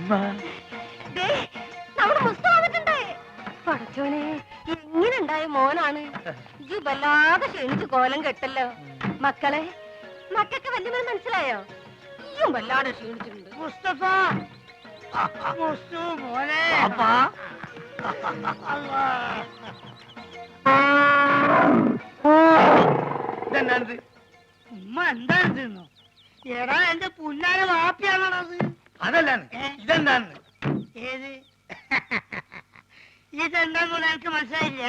മോനെ നമ്മുടെ മുസ്തു വന്നിട്ടുണ്ട്. പടച്ചോനെ എങ്ങനെ ഉണ്ടായ മോനാണ്. ഈ വല്ലാതെ ക്ഷണിച്ച് കോലം കെട്ടല്ലോ. മക്കളെ മക്കൾക്ക് വല്യമ്മ മനസ്സിലായോ? ഈയും വല്ലാതെ ക്ഷീണിച്ചിട്ടുണ്ട്. മുസ്തഫ മുസ്തു മോനെ ഇതെന്താണിത്? ഉമ്മ എന്താണ് തിന്നു? എടാ എന്റെ പുല്ലാരെ വാപ്പിയാണത്. അതല്ലാണ്. ഇതെന്താണ്? ഏത് ഇതെന്താന്ന് എനിക്ക് മനസ്സിലായില്ല.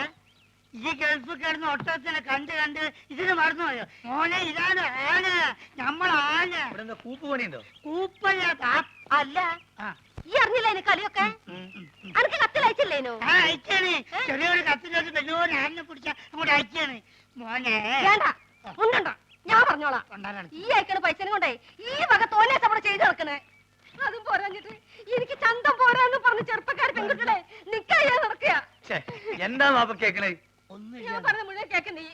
ഈ ഗൾഫ് കിടന്ന് ഒട്ടത്തിനെ കണ്ട് കണ്ട് ഇതിന് മറന്നുപോയോ മോനെ? ഇതാണ് ആന, നമ്മളാന. ഇവിടെ കൂപ്പ് പണിയുണ്ടോ? കൂപ്പല്ല അല്ല ഈ അറിഞ്ഞില്ല അതിന് കളിയൊക്കെ. അനക്ക് കത്തിലയച്ചില്ലേനോ? അയച്ചാണ്. ചെറിയൊരു കത്തിലേക്ക് വലിയൊരു ആനിനെ പിടിച്ച അങ്ങോട്ട് അയച്ചാണ് മോനെ. വേണ്ട ഒന്നുണ്ടോ, ഞാൻ പറഞ്ഞോളാം. ഈ അയക്കണ പൈസനെ കൊണ്ടേ ഈ വക തോന്നേസ് അവിടെ ചെയ്ത് നടക്കണേ. അതും പോരാഞ്ഞിട്ട് എനിക്ക് ചന്തം പോരാന്ന് പറഞ്ഞ് ചെറുപ്പക്കാർ പെൺകുട്ടികളെ നിക്കാ നടക്കുക. എന്താ വാപ്പ കേക്കണേ? ഞാൻ പറഞ്ഞ മുഴുവൻ കേക്കണ്ടേ?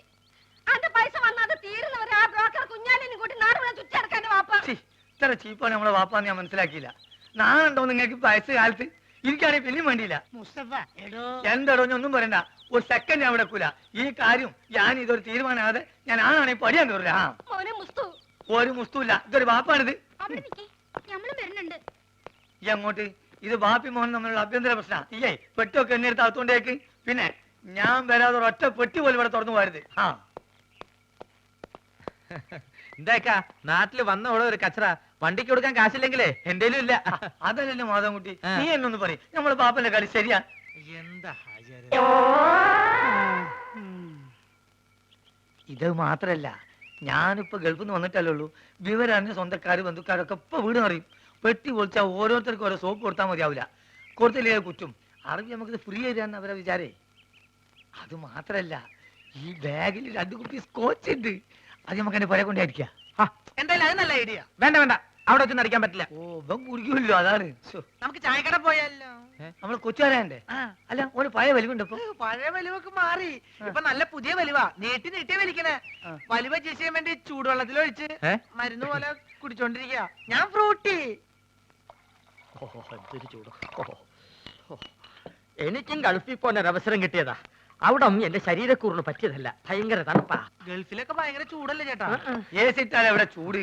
അന്റെ പൈസ വന്നാത് തീരുന്നവരെ ആ ബ്രോക്കർ കുഞ്ഞാലിനും കൂട്ടി നാട് മുഴുവൻ ചുറ്റിടക്കാൻ വാപ്പ. ഇത്ര ചീപ്പാണ് നമ്മളെ വാപ്പാന്ന് ഞാൻ മനസ്സിലാക്കിയില്ല. നാളുണ്ടോ നിങ്ങൾക്ക് വയസ്സ് കാലത്ത്? എനിക്കാണെങ്കിൽ പിന്നെയും വേണ്ടിയില്ല. മുസ്തഫ എന്താടോ ഒന്നും പറയണ്ട. ഒരു സെക്കൻഡ് ഞാൻ വെക്കൂല. ഈ കാര്യം ഞാൻ ഇതൊരു തീരുമാനമാകാതെ ഞാൻ ആണാണെങ്കിൽ പടിയാൻ കയറില്ല. ഒരു മുസ്തുല്ല. ഇതൊരു വാപ്പാണിത്. ഈ അങ്ങോട്ട് ഇത് ബാപ്പി മോഹൻ തമ്മിലുള്ള അഭ്യന്തര പ്രശ്ന. ഈയേ പെട്ടൊക്കെ എന്നെ എടുത്ത് അകത്തോണ്ടേക്ക്. പിന്നെ ഞാൻ വരാതെ ഒറ്റ പെട്ടി പോലും ഇവിടെ തുറന്നു പോരുത്. എന്താക്കാ നാട്ടില് വന്ന ഓളെ ഒരു കച്ചറ വണ്ടിക്ക് കൊടുക്കാൻ കാശില്ലെങ്കിലേ എന്തേലും ഇല്ല. അതല്ലല്ലോ മാധവൻകുട്ടി, നീ എന്നൊന്ന് പറയും. നമ്മളെ ബാപ്പന്റെ കളി ശരിയാ. എന്താ ഇത് മാത്രല്ല, ഞാനിപ്പോ ഗൾഫിൽ നിന്ന് വന്നിട്ടല്ലേ ഉള്ളൂ. വിവരറിഞ്ഞ സ്വന്തക്കാര് ബന്ധുക്കാരൊക്കെ ഇപ്പൊ വീട് അറിയും. പെട്ടി പൊളിച്ചാൽ ഓരോരുത്തർക്കും ഓരോ സോപ്പ് കൊടുത്താൽ മതിയാവില്ല. കൊടുത്തില്ലേ കുറ്റും. അറിവ് നമുക്കിത് ഫ്രീ തരാന്ന് അവരെ വിചാരേ. അത് മാത്രല്ല, ഈ ബാഗിൽ 2 കുപ്പി സ്കോച്ച് ഉണ്ട്. അത് നമുക്ക് എന്നെ പുറകെ കൊണ്ടായിരിക്കാം. എന്തായാലും അത് നല്ല ഐഡിയ. വേണ്ട വേണ്ട, അവിടെ വെച്ച് നടിക്കാൻ പറ്റില്ല. ഓ ഇവൻ കുടിക്കുമല്ലോ, അതാണ്. നമുക്ക് ചായക്കട പോയാലോ? നമ്മള് കൊച്ചുകാരണ്ടേ? അല്ല ഒരു പഴയ വലിവുണ്ട്. ഇപ്പൊ പഴയ വലിവൊക്കെ മാറി. ഇപ്പൊ നല്ല പുതിയ വലിവാ. നീട്ടി നീട്ടി വലിക്കണേ. വലിവ ചെയ്യാൻ വേണ്ടി ചൂടുവെള്ളത്തിലൊഴിച്ച് മരുന്ന് പോലെ കുടിച്ചോണ്ടിരിക്കുക. ഞാൻ ഫ്രൂട്ടി. എനിക്കും ഗൾഫിൽ പോകാൻ ഒരു അവസരം കിട്ടിയതാ. അവിടെ എന്റെ ശരീരക്കൂറിന് പറ്റിയതല്ല. ഭയങ്കര തണുപ്പാ. ഗൾഫിലൊക്കെ ഭയങ്കര ചൂടല്ലേ ചേട്ടാ? ഏസിട്ടാണ് അവിടെ ചൂട്.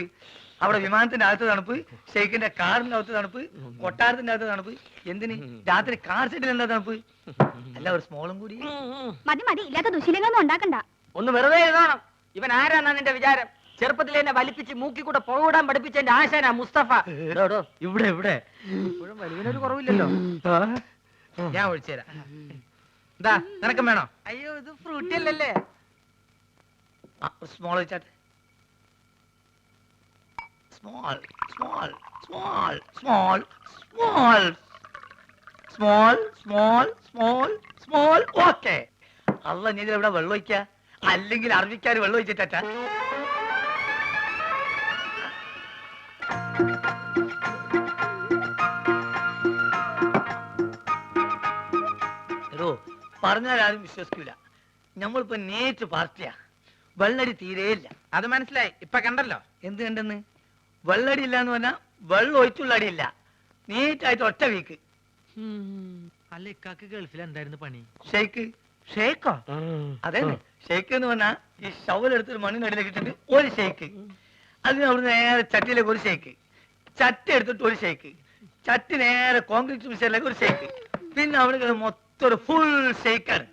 അവിടെ വിമാനത്തിന്റെ അകത്ത് തണുപ്പ്, ഷെയ്ഖിന്റെ കാറിന്റെ അകത്ത് തണുപ്പ്, കൊട്ടാരത്തിന്റെ അകത്ത് തണുപ്പ്. എന്തിന് രാത്രി കാർ സെറ്റിൽ എന്താ തണുപ്പ്? അല്ല ഒരു സ്മോളും കൂടി. മതി മതി, ഇല്ലാത്ത ദുശീലങ്ങളൊന്നും ഉണ്ടാക്കണ്ട. ഒന്ന് വെറുതെ എഴുതണം. ഇവൻ ആരാന്നാ നിന്റെ വിചാരം? ചെറുപ്പത്തിൽ എന്നെ വലിപ്പിച്ച് മൂക്കി കൂടെ പുകവിടാൻ പഠിപ്പിച്ച എന്റെ ആശാനാ മുസ്തഫ. ഇവിടെ ഇവിടെ ഇപ്പോഴും വലിവിനൊരു കുറവില്ലല്ലോ. ഞാൻ ഒഴിച്ചുതരാം. എന്താ നിനക്കും വേണോ? അയ്യോ ഇത് ഫ്രൂട്ടി അല്ലല്ലേ. സ്മോൾ വെച്ചാട്ടെ. Small small small small small small small small small. Okay. അല്ല നീ ഇവിടെ വെള്ളം ഒഴിക്ക, അല്ലെങ്കിൽ അറബിക്കാർ വെള്ളം ഒഴിച്ചിട്ടാ. പറഞ്ഞാൽ ആരും വിശ്വസിക്കൂല. നമ്മളിപ്പോ നേരിട്ട് പാർട്ടിയാ. വെള്ളടി തീരെയില്ല. അത് മനസ്സിലായി. ഇപ്പൊ കണ്ടല്ലോ. എന്ത് കണ്ടെന്ന്? വെള്ളടി ഇല്ല എന്ന് പറഞ്ഞാൽ വെള്ളം ഒഴിച്ചുള്ള അടിയില്ല. നീറ്റായിട്ട് ഒറ്റ വീക്ക്. അല്ല ഇക്കാക്ക് ഗൾഫിൽ എന്തായിരുന്നു പണി? ഷെയ്ക്ക്. ഷേക്കോ? അതെ, ഷെയ്ക്ക് എന്ന് പറഞ്ഞാൽ ഈ ഷവലെടുത്തൊരു മണ്ണിനടിയിലേക്ക് ഇട്ടിട്ട് ഒരു ഷെയ്ക്ക്. അതിന് അവിടെ നേരെ ചട്ടിയിലേക്ക് ഒരു ഷെയ്ക്ക്, ചട്ടി എടുത്തിട്ട് ഒരു ഷെയ്ക്ക്, ചട്ടി നേരെ കോൺക്രീറ്റ് മിക്സറിലേക്ക് ഒരു ഷെയ്ക്ക്, പിന്നെ അവിടെ മൊത്തം ഒരു ഫുൾ ഷെയ്ക്കാണ്.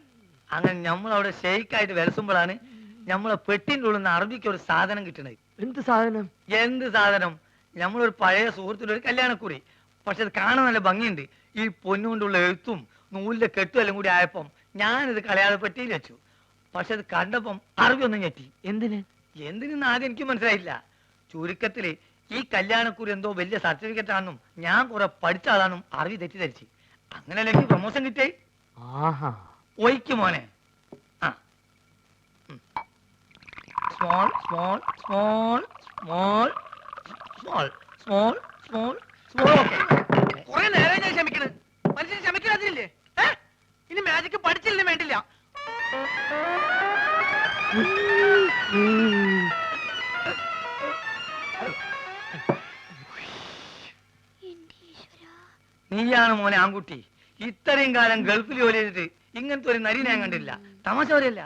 അങ്ങനെ നമ്മളവിടെ ഷെയ്ക്കായിട്ട് വിലസുമ്പോഴാണ് നമ്മളെ പെട്ടിൻ്റെ ഉള്ളിൽ നിന്ന് അറബിക്ക് ഒരു സാധനം കിട്ടണത്. എന്ത് സാധനം? എന്ത് സാധനം? നമ്മളൊരു പഴയ സുഹൃത്തിന്റെ ഒരു കല്യാണക്കുറി. പക്ഷെ അത് കാണാൻ നല്ല ഭംഗിയുണ്ട്. ഈ പൊന്നുകൊണ്ടുള്ള എഴുത്തും നൂലിന്റെ കെട്ടും എല്ലാം കൂടി ആയപ്പം ഞാനിത് കളയാതെ പെട്ടിയിൽ വെച്ചു. പക്ഷെ അത് കണ്ടപ്പം അറബി ഒന്നും ഞെട്ടി. എന്തിനെന്ന് ആദ്യം എനിക്ക് മനസ്സിലായില്ല. ചുരുക്കത്തില് ഈ കല്യാണക്കുറി എന്തോ വലിയ സർട്ടിഫിക്കറ്റ് ആണെന്നും ഞാൻ കുറെ പഠിച്ച ആളാണെന്നും അറബി തെറ്റിദ്ധരിച്ച്. അങ്ങനെയല്ലേ എനിക്ക് പ്രൊമോഷൻ കിട്ടിയേ. ഒയ്ക്ക് മോനെ. Small small small small small small small small. കുറെ നേരം ഞാൻ ക്ഷമിക്കണ്. മനുഷ്യൻ ക്ഷമിക്കാതില്ലേ? ഇനി മാജിക്ക് പഠിച്ചില്ലേ വേണ്ടില്ല. നീയാണ് മോനെ ആൺകുട്ടി. ഇത്രയും കാലം ഗൾഫിൽ ജോലി ചെയ്തിട്ട് ഇങ്ങനത്തെ ഒരു നരി ഞാൻ കണ്ടില്ല. തമാശ പറയല്ല.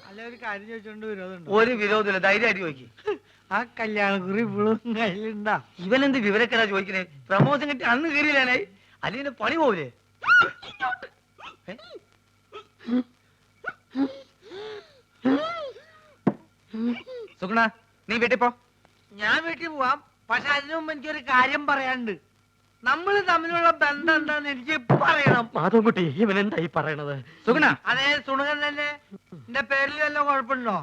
അല്ല ഒരു കാര്യം ചോദിച്ചോണ്ട് വിരോധമുണ്ടോ? ഒരു വിരോധമില്ല, ധൈര്യമായിട്ട് ചോദിക്കും. ആ കല്യാണക്കുറി ഇപ്പോഴും കയ്യിലുണ്ടാ? ഇവനെന്ത് വിവരക്കെടാ ചോദിക്കണേ? പ്രമോഷൻ കിട്ടി അന്ന് കയറിയില്ലാനായി, അല്ലെങ്കിൽ പണി പോവില്ലേ? സുഗുണ, നീ വീട്ടിൽ പോ. ഞാൻ വീട്ടിൽ പോവാം, പക്ഷെ അതിനു മുമ്പ് എനിക്കൊരു കാര്യം പറയാനുണ്ട്. നമ്മൾ തമ്മിലുള്ള ബന്ധം എന്താന്ന് എനിക്ക് പറയണം. മാധവൻകുട്ടി, ഇവൻ എന്തായി പറയണത്? സുഗുണ, അതെ സുണകൻ തന്നെ. എന്റെ പേരിൽ വല്ല കുഴപ്പമുണ്ടോ?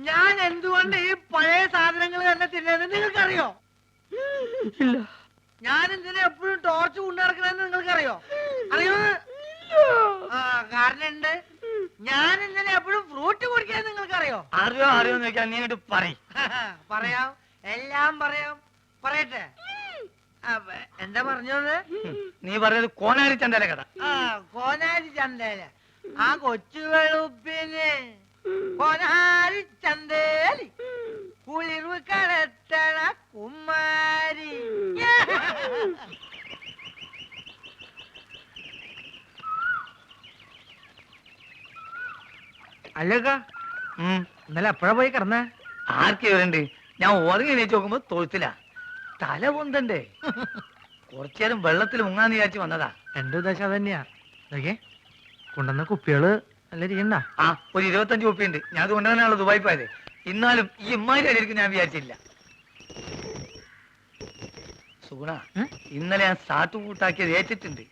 ഞാൻ എന്തുകൊണ്ട് ഈ പഴയ സാധനങ്ങൾ തന്നെ തിന്നുന്നത് നിങ്ങൾക്കറിയോ? ഇല്ല. ഞാൻ എന്തിനാ എപ്പോഴും ടോർച്ച് കൊണ്ടു നടക്കണെന്ന് നിങ്ങൾക്കറിയോ? അറിയോ? ആ കാരണം ഉണ്ട്. ഞാൻ എന്തിനാ എപ്പോഴും ഫ്രൂട്ട് കുടിക്കാൻ നിങ്ങൾക്കറിയോ? അറിയോ അറിയോന്ന് ചോദിക്കാൻ നീ ഇങ്ങോട്ട് പറയും. പറയാം, എല്ലാം പറയാം. പറയട്ടെ? എന്താ പറഞ്ഞത്? നീ പറഞ്ഞത് കോനാരി ചന്തല കഥ. ആ കോനാരി ചന്തേല. ആ കൊച്ചു വെളുപ്പിന് കോനാരി ചന്തേലി കുളിർവ് കടത്തണ കുമാരി. അല്ലക്ക, ഇന്നലെ എപ്പോഴാ പോയി കിടന്നേ? ആർക്കെ വരണ്ട്? ഞാൻ ഉറങ്ങി എണീച്ച് നോക്കുമ്പോ തൊഴുത്തില്ല. തല പൊന്തണ്ടേ? കുറച്ചേരം വെള്ളത്തിൽ മുങ്ങാന്ന് വിചാരിച്ച് വന്നതാ. എന്റെ ഉദ്ദേശം അതന്നെയാ. നോക്കേ, കൊണ്ടുവന്ന കുപ്പികള് നല്ല ഇരിക്കണ്ട. ആ ഒരു 25 കുപ്പിയുണ്ട്. ഞാൻ അത് കൊണ്ടുവന്നാണല്ലോ ദുബായി പോയത്. എന്നാലും ഈ ഇമ്മാരി അടിയിരിക്കും ഞാൻ വിചാരിച്ചില്ല. സുഗുണ, ഇന്നലെ ഞാൻ സാട്ടു കൂട്ടാക്കിയത് ഏറ്റിട്ടുണ്ട്.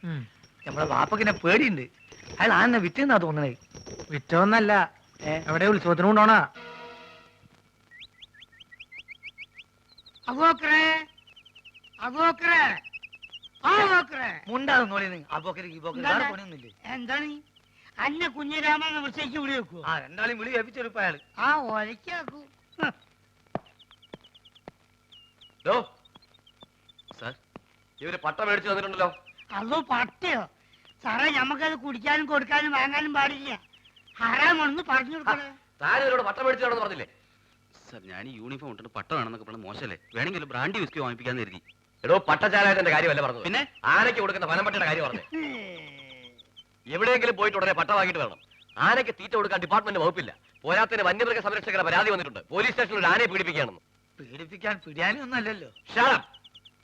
നമ്മളെ വാപ്പക്കിനെ പേടിയുണ്ട്. അയാൾ ആന്നെ വിറ്റെന്നാ തോന്നണേ. വിറ്റോന്നല്ല, എവിടെ ഉത്സവത്തിന് കൊണ്ടോണാ. മുണ്ടാകുന്നോളി അബോക്കരക്ക് വേറെ പണിയൊന്നുമില്ലേ? എന്താണ് അന്നെ കുഞ്ഞിരാമെന്ന് വിളിച്ചേക്ക് വിളി വെക്കൂ. ആ രണ്ടാളും വിളി ഏൽപ്പിച്ചെടുപ്പ അയാള്. ആ ഒലക്കാക്കൂ. ഇവര് പട്ട മേടിച്ചു തന്നിട്ടുണ്ടല്ലോ. അതോ പട്ടയോ? സാറേ, ഞമ്മക്കത് കുടിക്കാനും കൊടുക്കാനും വാങ്ങാനും പാടില്ല. ഹറാമാണെന്ന് പറഞ്ഞു കൊടുക്കണേ. താൻ ഇവരോട് പട്ട മേടിച്ചു പറഞ്ഞില്ലേ? സർ, ഞാൻ ഈ യൂണിഫോം ഇട്ടിട്ട് പട്ട വേണമെന്നൊക്കെ പറഞ്ഞ മോശമല്ലേ? വേണമെങ്കിൽ ഒരു ബ്രാൻഡി വിസ്കി വാങ്ങിപ്പിക്കാന്ന് കരുതി. എടോ, പട്ടച്ചാലായതിന്റെ കാര്യമല്ല പറഞ്ഞു. പിന്നെ ആനയ്ക്ക് കൊടുക്കുന്ന വനംപട്ടയുടെ കാര്യം പറഞ്ഞു. എവിടെയെങ്കിലും പോയിട്ട് ഉടനെ പട്ട വാങ്ങിയിട്ട് വേണം. ആനയ്ക്ക് തീറ്റ കൊടുക്കാൻ ഡിപ്പാർട്ട്മെന്റ് വകുപ്പില്ല. പോരാത്തിന് വന്യമൃഗ സംരക്ഷകരുടെ പരാതി വന്നിട്ടുണ്ട്. പോലീസ് സ്റ്റേഷനിൽ ഒരു ആനയെ പീഡിപ്പിക്കുകയാണെന്ന്. പീഡിപ്പിക്കാൻ പിടിയാനൊന്നും അല്ലല്ലോ.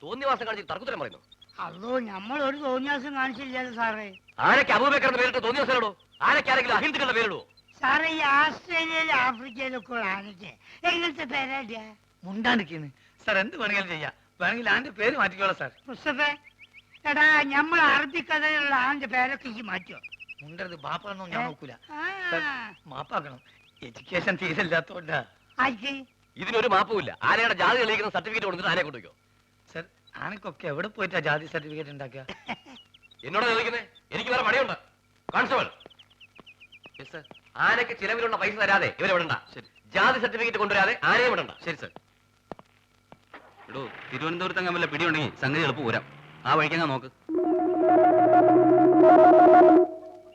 തോന്നിവാസം കാണിച്ച് തർക്കുത്തരം പറയുന്നു. അതോ നമ്മൾ ഒരു തോന്നിയാസം കാണിച്ചില്ലല്ലോ സാറേ. ആനയ്ക്ക് അബൂബക്കറിന്റെ പേരിട്ട് തോന്നിവാസനോ? ആനയ്ക്ക് ആരെങ്കിലും അഹിന്ദുക്കളുടെ പേരിടോ? സാറേ, ഈ ആസ്ട്രേലിയയിലും ആഫ്രിക്കയിലൊക്കെ ഉള്ള ആനയ്ക്ക് എങ്ങനത്തെ പേരാടിയ? മുണ്ടാണ്ടിരിക്കുന്നു സാർ. എന്ത് വേണമെങ്കിലും ചെയ്യാം. വേണമെങ്കിൽ ആന്റെ പേര് മാറ്റിക്കോളാം സാർ. മുസ്തഫേ, എടാ, നമ്മൾ അറബിക്കഥയിലുള്ള ആന്റെ പേരൊക്കെ ഈ മാറ്റോ? മുണ്ടത് ബാപ്പാണെന്നോ ഞാൻ നോക്കൂല. ആ, മാപ്പാക്കണം. എഡ്യൂക്കേഷൻ തീരില്ലാത്തോണ്ടാ. ആയിക്ക്. ഇതിനൊരു മാപ്പുമില്ല. ആനയുടെ ജാതി തെളിയിക്കുന്ന സർട്ടിഫിക്കറ്റ് കൊടുത്തിട്ട് ആനയെ കൊണ്ടുവയ്ക്കോ. സാർ, ആനക്കൊക്കെ എവിടെ പോയിട്ടാ ജാതി സർട്ടിഫിക്കറ്റ് ഉണ്ടാക്കുക? എന്നോട് ചോദിക്കുന്നേ? എനിക്ക് വേറെ പണിയുണ്ട്. കോൺസ്റ്റബിൾ, ആനയ്ക്ക് ചിലവിലുള്ള പൈസ തരാതെ ഇവരെ വിടണ്ട. ശരി. ജാതി സർട്ടിഫിക്കറ്റ് കൊണ്ടുവരാതെ ആനയെ വിടണ്ട. ശരി സർ. എടോ, തിരുവനന്തപുരത്ത് അങ്ങ് വല്ല പിടിയുണ്ടെങ്കിൽ സംഗതി എളുപ്പം പോരാം. ആ വഴിക്കങ്ങ് നോക്ക്.